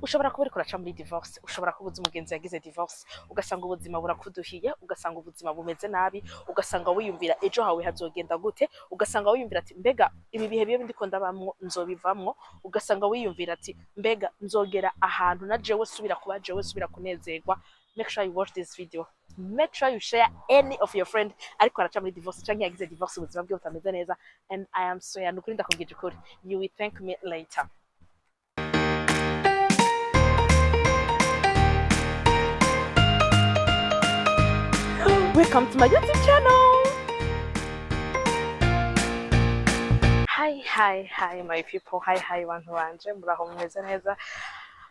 ushobora kuba uriko uraca muri divorce, ushobora kubuza umugenzi yagize divorce, ugasanga ubuzima burakuduhiye, ugasanga ubuzima bumeze nabi, ugasanga wiyumvira ejo hawe hazogenda gute, ugasanga wiyumvira ati mbega ibi bihe bibe ndiko ndabamwo nzobivamwo, ugasanga wiyumvira ati mbega nzogera ahantu na jewe subira kuba jewe subira kunezerwa. Make sure you watch this video. Make sure you share any of your friend ariko araca muri divorce canke yagize divorce ubuzima bwe butameze neza, and I am so nukuri ndakubwije ukuri, you will thank me later. Welcome to my YouTube channel. Hi my people. Hi bantu banje, muraho mumeze neza.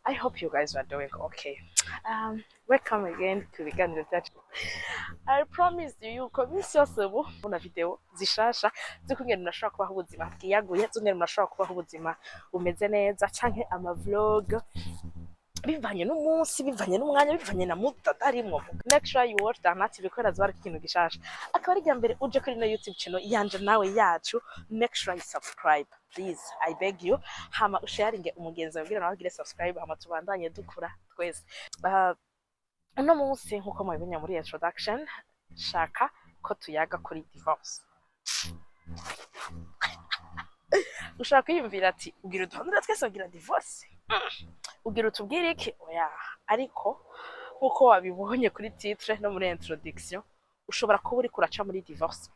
I hope you guys are doing okay. Welcome again to biganiro byacu. I promise you ko minsi yose ubu mbona video zishasha zikungena nashobora kubaho ubuzima bwiyaguye, zungena nashobora kubaho ubuzima bumeze neza canke ama vlog bivanye n'umunsi, bivanye n'umwanya, bivanye na mood tarimwo. Make sure you watch that native because zari ikintu gishasha. Akaba ari mbere uje kuri no YouTube channel yanje nawe yacu, make sure you subscribe please, I beg you. Hama usharinge umugenzi wabwira nawe agire subscribe, hama tubandanye dukura twese. Uno munsi nkuko mubibenya muri introduction, shaka ko tuyaga kuri divorce. Ushaka kwiyumvira ati ugira uduhandura twese ugira divorce, ugira utubwire iki? Oya, ariko nkuko wabibonye kuri titre no muri introduction, ushobora kuba uri kuraca muri divorce.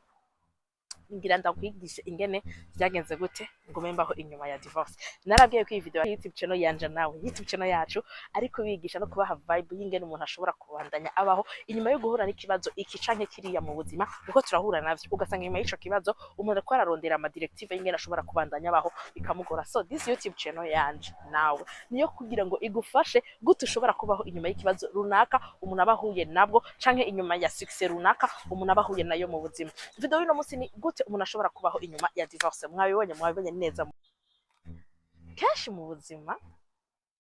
Ngira ndakwigisha ingene byagenze gute ngo membaho inyuma ya divorce. Narabwiye ko iyi video ya YouTube channel yanje nawe, YouTube channel yacu, ariko bigisha no kubaha vibe y'ingene umuntu ashobora kubandanya abaho inyuma yo guhura n'ikibazo iki canke kiriya mu buzima, kuko turahura navyo ugasanga inyuma y'ico kibazo umuntu ko ararondera ama directive y'ingene ashobora kubandanya abaho bikamugora. So this YouTube channel yanje nawe niyo kugira ngo igufashe gute ushobora kubaho inyuma y'ikibazo runaka umuntu abahuye nabwo canke inyuma ya success runaka umuntu abahuye nayo mu buzima. Video y'ino munsi ni gute umuntu ashobora kubaho inyuma ya divorce. Mwabibonye neza. Kenshi mu buzima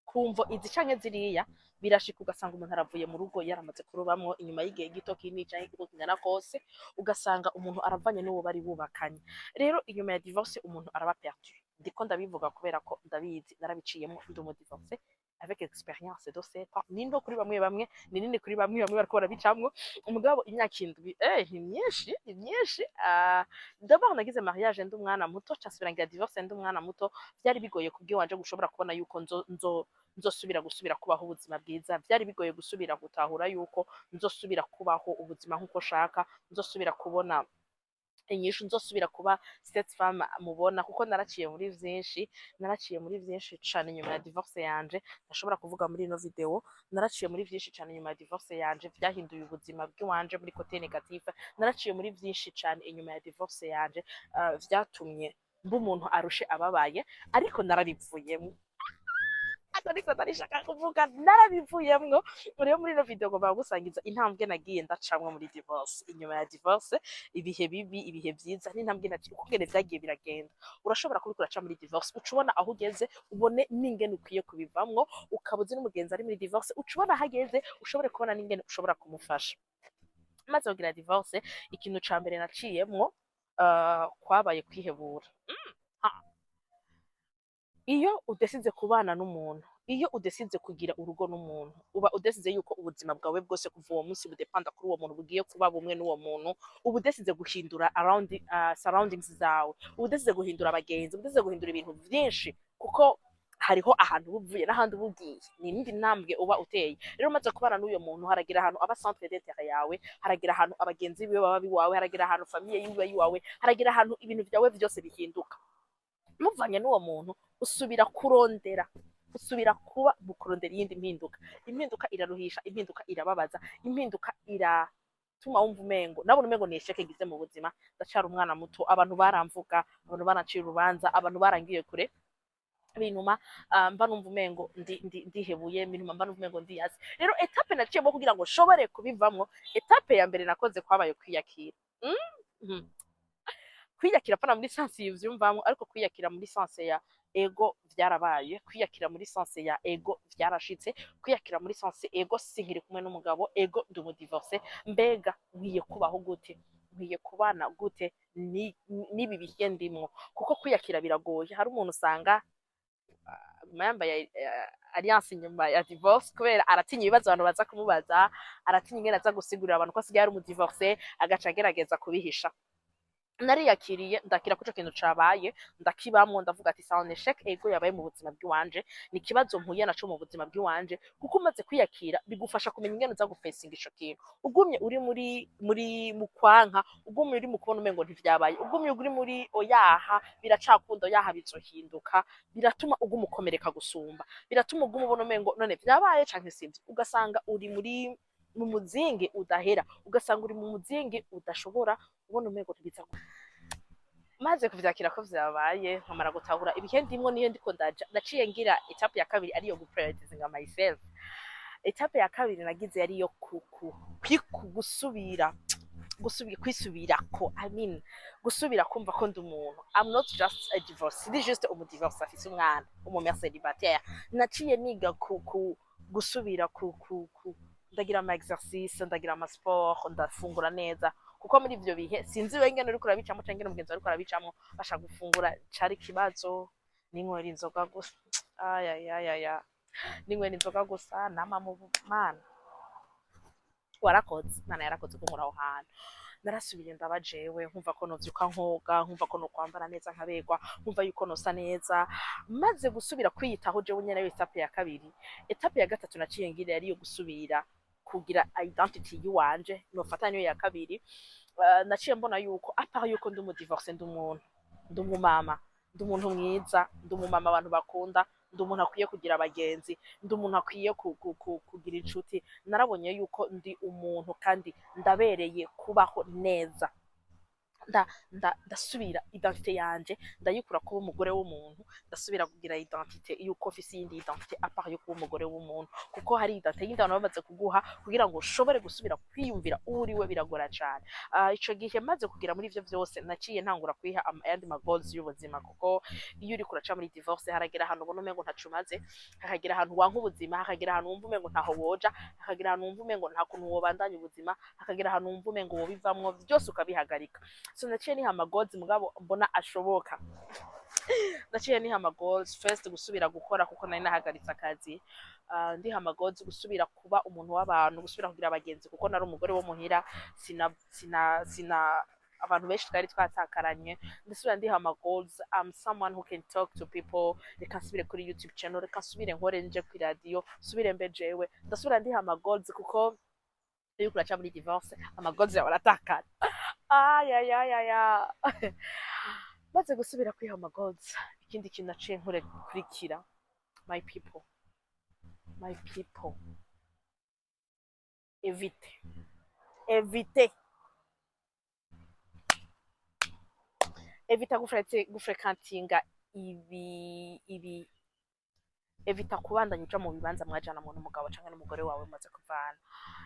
kumvo izi canke ziriya birashika ugasanga umuntu aravuye mu rugo yaramaze kurubamwo inyuma y'igihe gito kinini canke igihe kingana kose, ugasanga umuntu aravanye n'uwo bari bubakanye. Rero inyuma ya divorce umuntu araba perdu. Ndiko ndabivuga kubera ko ndabizi, narabiciyemo ndi mu divorce avec expérience de 7 ans. Nindo kuri bamwe ni nini kuri bamwe bariko barabicamwo. Umugabo imyaka indwi ni myinshi. D'abord nagize mariage ndi umwana muto, cyasubirangira divorce ndi umwana muto. Byari bigoye kubwiye wanje gushobora kubona yuko nzosubira kubaho ubuzima bwiza. Byari bigoye gusubira gutahura yuko nzosubira kubaho ubuzima nkuko shaka, nzosubira kubona inyishu, nzosubira kuba cette femme mubona, kuko naraciye muri vyinshi cyane nyuma ya divorce yanje. Ndashobora kuvuga muri ino video naraciye muri vyinshi cyane nyuma ya divorce yanje, byahinduye ubuzima bw'iwanje muri côté négatif. Naraciye muri vyinshi cyane inyuma ya divorce yanje, vyatumye mba umuntu arushe ababaye, ariko narabivuyemo. Ariko narishaka kuvuga narabivuyemwo. Rero muri ino video ngomba gusangiza intambwe nagiye ndacamwe muri divorce, inyuma ya divorce, ibihe bibi, ibihe byiza, n'intambwe naciye ukugene vyagiye biragenda. Urashobora kubikora ca muri divorce ucubona aho ugeze, ubone n'ingene ukwiye kubivamwo, ukabuzi n'umugenzi ari muri divorce ucubona hageze, ushobore kubona n'ingene ushobora kumufasha. Maze kugira divorce, ikintu ca mbere naciyemwo kwabaye kwihebura. Iyo udesize kubana n'umuntu, iyo udesize kugira urugo n'umuntu, uba udesize yuko ubuzima bwawe bwose kuva uwo munsi budepanda kuri uwo muntu bugiye kuba bumwe n'uwo muntu. Uba udesize guhindura around surroundings zawe, uba udesize guhindura abagenzi, uba udesize guhindura ibintu byinshi, kuko hariho ahantu ubuvuye n'ahandi ubugiye, ni indi ntambwe uba uteye. Rero umaze kubana n'uyo muntu, haragira ahantu aba centre d'intérêt yawe, haragira ahantu abagenzi biwe baba biwawe, haragira ahantu famille yiwe yiwawe, haragira ahantu ibintu byawe byose bihinduka. Muvanye n'uwo muntu usubira kurondera, usubira kuba bukurondera iyindi mpinduka. Impinduka iraruhisha, impinduka irababaza, impinduka iratuma wumva umengo nabona umengo ni esheke ngize mu buzima. Ndacara umwana muto, abantu baramvuga, abantu baranciye urubanza, abantu barangiye kure binuma, mba numva umengo ndihebuye, binuma mba numva umengo ndiyazi. Rero etape naciyemo kugira ngo shobore kubivamwo, etape ya mbere nakoze kwabaye kwiyakira. Kwiyakira pana muri sense y'uvyumvamwo, ariko kwiyakira muri sense ya ego vyarabaye, kwiyakira muri sense ya ego vyarashitse, kwiyakira muri sense ego sinkiri kumwe n'umugabo, ego ndi mu divorce. Mbega nkwiye kubaho gute, nkwiye kubana gute nibi bihe ndimwo? Kuko kwiyakira biragoye. Hari umuntu usanga yambaye alliance inyuma ya divorce kubera aratinya ibibazo abantu baza kumubaza, aratinya ingene aza gusigurira abantu ko asigaye ari umudivorce agaca agerageza kubihisha. Nariyakiriye ndakira kuco kintu cabaye, ndakibamwo ndavuga ati c'est un échec ego yabaye mu buzima bw'iwanje, ni ikibazo mpuye naco mu buzima bw'iwanje, kuko umaze kwiyakira bigufasha kumenya ingene uza gufacinga ico kintu. Ugumye uri mu kwanka, ugumye uri mu kubona umengo ntivyabaye, ugumye uri muri oyaha biracakunda, oyaha bizohinduka, biratuma uguma ukomereka gusumba, biratuma uguma ubona umengo none vyabaye canke sivyo, ugasanga uri mu muzingi udahera, ugasanga uri mu muzingi udashobora ubona umengo ntibiza. Maze kuvyakira ko vyabaye nkamara gutahura ibihe ndimwo niyo ndiko ndaja, naciye ngira etape ya kabiri ariyo guprioritizinga myself. Etape ya kabiri nagize ariyo kwisubirako, I mean gusubira kumva ko ndi umuntu. I'm not just a divorce, ndi just umudivorce afise umwana umumere célibataire. Naciye niga gusubira ndagira ama exercice, ndagira ama sport, ndafungura neza, kuko muri ivyo bihe sinzi we ingene uriko urabicamo canke umugenzi ariko urabicamo basha gufungura cari kibazo. Ninywera inzoga gusa, ninywera inzoga gusa nama mu mana warakoze, mana yarakoze kunkura aho hantu. Narasubiye ndaba jewe nkumva ko novyuka nkoga, nkumva ko nokwambara neza nkabegwa, nkumva yuko nosa neza, maze gusubira kwiyitaho jewe nyene. Yo etape ya kabiri. Etape ya gatatu naciye ngira yari yo gusubira kugira identity yiwanje, nofata niyo ya kabiri. Naciye mbona yuko apart yuko ndi umudivorce, ndi umuntu, ndi umumama, ndi umuntu mwiza, ndi umumama abantu bakunda, ndi umuntu akwiye kugira abagenzi, ndi umuntu akwiye kugira inshuti. Narabonye yuko ndi umuntu kandi ndabereye kubaho neza. Ndasubira identité yanje ndayikura kuba umugore w'umuntu, ndasubira kugira identité yuko ofisi yindi identité apart yo kuba umugore w'umuntu, kuko hari identité yindi abantu bamaze kuguha kugira ngo ushobore gusubira kwiyumvira uriwe biragora cyane. Ico gihe maze kugira muri ivyo vyose naciye ntangura kwiha ayandi ma goals y'ubuzima, kuko iyo uri kuraca muri divorce haragera ahantu ubona umengo ntacumaze, hakagira ahantu wanka ubuzima, hakagira ahantu wumva umengo ntaho woja, hakagira ahantu wumva umengo nta kuntu wobandanya ubuzima, hakagira ahantu wumva umengo wobivamwo byose ukabihagarika. So naciye niha ama goals mugabo mbona ashoboka. Naciye niha ama goals first gusubira gukora kuko nari nahagaritse akazi. Ndiha ama goals gusubira kuba umuntu w'abantu, gusubira kugira abagenzi kuko nari umugore wo muhira, sina abantu benshi twari twatakaranye. Ndasubira ndiha ama goals, I'm someone who can talk to people. Reka nsubire kuri YouTube channel, reka nsubire nkore nje kuri radio, nsubire mbe jewe. Ndasubira ndiha ama goals kuko iyo kuraca muri divorce ama goals yawe aratakana. Maze gusubira kwiha ama goals, ikindi kintu naciye nkore kurikira my people, evita gufrequentinga evita kubandanya uja mu bibanza mwajana mu n'umugabo canke n'umugore wawe maze kuvana.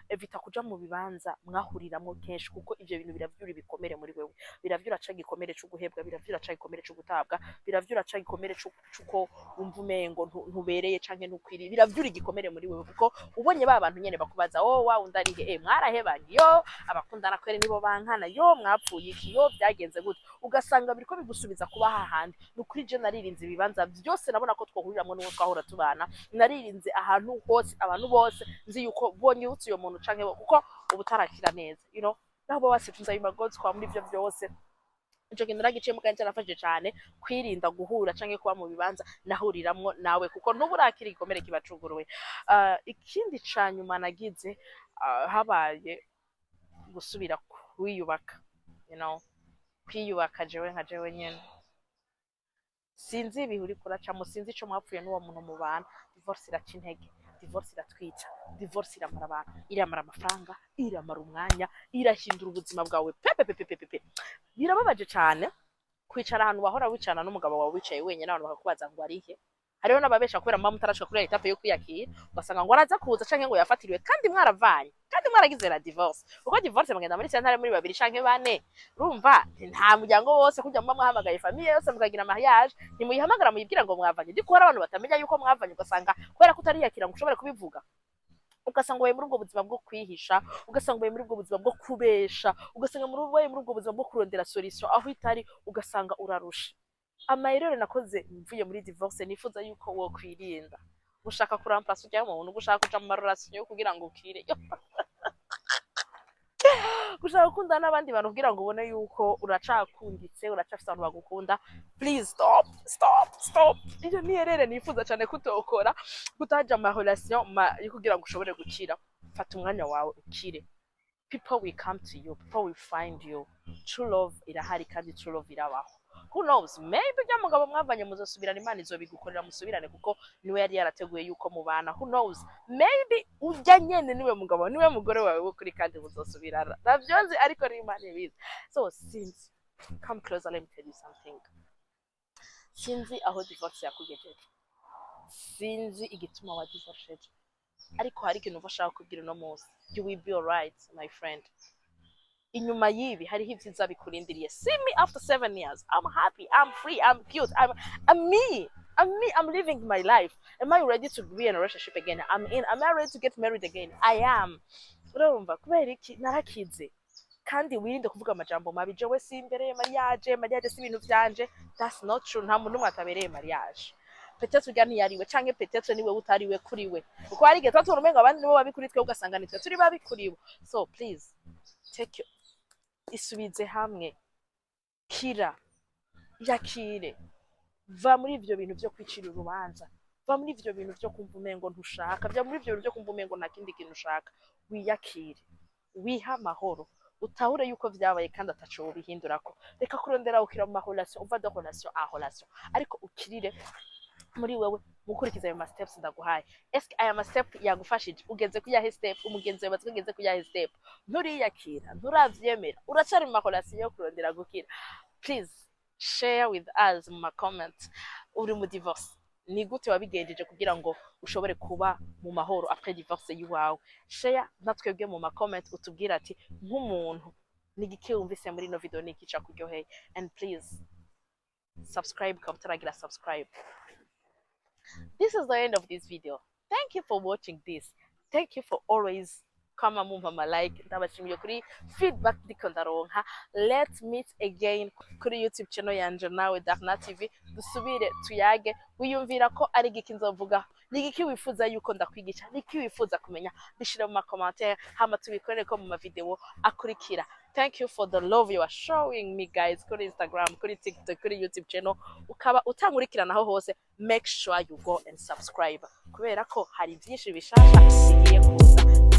Evita kuja mu bibanza mwahuriramwo kenshi, kuko ivyo bintu biravyura ibikomere muri wewe, biravyura ca gikomere cyo guhebwa, biravyura ca gikomere cyo gutabwa, biravyura ca gikomere cuko umva umengo ntubereye canke ntukwiri, biravyura igikomere muri wewe, kuko ubonye ba bantu nyene bakubaza wa undarihe mwarahebanye, yo abakundana kwere nibo bankana, yo mwapfuye iki, yo byagenze gute, ugasanga biriko bigusubiza kuba hahandi. Nukuri je naririnze ibibanza byose nabona ko twohuriramwo n'uwo twahora tubana, naririnze ahantu hose abantu bose nzi yuko bonye utse uyo muntu canke kuko ubutarakira neza, you know, nabo bose tunzaye magods kwa muri ivyo byose. Ico kintu naragiye mu kanya cyarafashije cyane kwirinda guhura canke kuba mu bibanza nahuriramwo nawe, kuko nuburakira igikomere kibacuguruwe. Ikindi canyuma nagize habaye gusubira kwiyubaka, you know, kwiyubaka jewe nka jewe nyene. Sinzi ibihuri kuracamo, sinzi ico mwapfuye n'uwo muntu mu bana. Divorce iraca intege, divorce iratwica, divorce iramara abantu, iramara amafaranga, iramara umwanya, irahindura ubuzima bwawe pepe. Birababaje cyane kwicara ahantu wahora wicana n'umugabo wawe wicaye wenyine, abantu bakakubaza ngo arihe. Hariho n'ababesha kubera mama mutarashika kuri etape yo kwiyakira, ugasanga ngo araza kuza canke ngo yafatiriwe kandi mwaravanye, kandi mwaragize la divorce. Uko divorce mugenda muri sentare muri babiri canke bane, urumva nta muryango wose kujya mama muhamagaye famille yose mukagira mariage, ntimuyihamagara muyibwira ngo mwavanye. Ndiko hari abantu batamenya yuko mwavanye, ugasanga kubera kutariyakira ngo ushobore kubivuga, ugasanga waye muri ubwo buzima bwo kwihisha, ugasanga waye muri ubwo buzima bwo kubesha, ugasanga muri ubwo buzima bwo kurondera solution aho itari, ugasanga urarusha. Amayerero nakoze mvuye muri divorce nifuza yuko wo kwirinda gushaka kuramplasa ujya mu muntu gushaka kuja mu marelation kugira ngo ukire gushaka gukunda n'abandi bantu kugira ngo ubone yuko uracakunditse uracafise abantu bagukunda. Please stop iyo niyerere nifuza cyane kutokora kutaja mu relation kugira ngo ushobore gukira. Fata umwanya wawe ukire. People will come to you, people will find you. True love irahari kandi true love irabaho. Who knows, maybe ujya mugabo mwavanye muzosubirana Imana izobigukorera musubirane kuko niwe yari yarateguye yuko mubana. Who knows, maybe ujya nyene niwe mugabo niwe mugore wawe wo kuri kandi muzosubirana. Navyonzi ariko ni Imana ibizi. So since come closer, let me tell you something. Sinzi aho divorce yakugejeje, sinzi igituma wa divorce, ariko hari ikintu ushaka kubwira no munsi. You will be alright, my friend. Inyuma yibi hariho ivyiza bikurindiriye. See me after 7 years. I'm happy, I'm free, I'm cute, I'm me. I'm living my life. Am I ready to be in a relationship again? Am I ready to get married again? I am. Urumva kubera iki narakize. Kandi wirinde kuvuga amajambo mabi. Jewe si imbere mariage si ibintu vyanje. That's not true. Nta muntu umwe atabereye mariage. Peut-être ujya ntiyariwe canke peut-être niwe utariwe kuriwe. Kuko hari igihe twatubona umenga abandi nibo babikuri twe ugasanga nitwe turi babikuriwe. So please take isubize hamwe, kira, yakire, va muri ivyo bintu vyo kwicira urubanza, va muri ivyo bintu vyo kumva umengo ntushaka, va muri ivyo bintu vyo kumva umengo nta kindi kintu ushaka. Wiyakire, wiha amahoro, utahure yuko vyabaye kandi ataco ubihindurako. Reka kurondera ukira mu relation, uva de relation à relation, ariko ukirire muri wewe mukurikiza ayo steps ndaguhaye. Eske aya step yagufashije? Ugeze ku yahe step? Umugenzi wawe batugeze ku yahe step? Nturiyakira, nturavyemera, uracari mu relation yo kurondera gukira. Please share with us mu comment. Uri mu divorce, ni gute wabigenjeje kugira ngo ushobore kuba mu mahoro après divorce yiwawe? Share natwebwe mu comment utubwira ati nk'umuntu nigiki wumvise muri no video nikica kuryoheye. And please subscribe kama utaragira subscribe. This is the end of this video. Thank you for watching this. Thank you for always kama mumva like. Ndabashimiye kuri feedback ndiko ndaronka. Let's meet again kuri YouTube channel yanje nawe Darna TV. Dusubire tuyage. Wiyumvira ko ari giki nzovuga. Nigiki wifuza yuko ndakwigisha? Niki wifuza kumenya? Bishira mu commentaire hama tubikorere ko mu video akurikira. Thank you for the love you are showing me, guys. Kuri Instagram, kuri TikTok, kuri YouTube channel. Ukaba utangurikiranaho hose. Make sure you go and subscribe. Kubera ko hari byinshi bishasha bigiye kuza.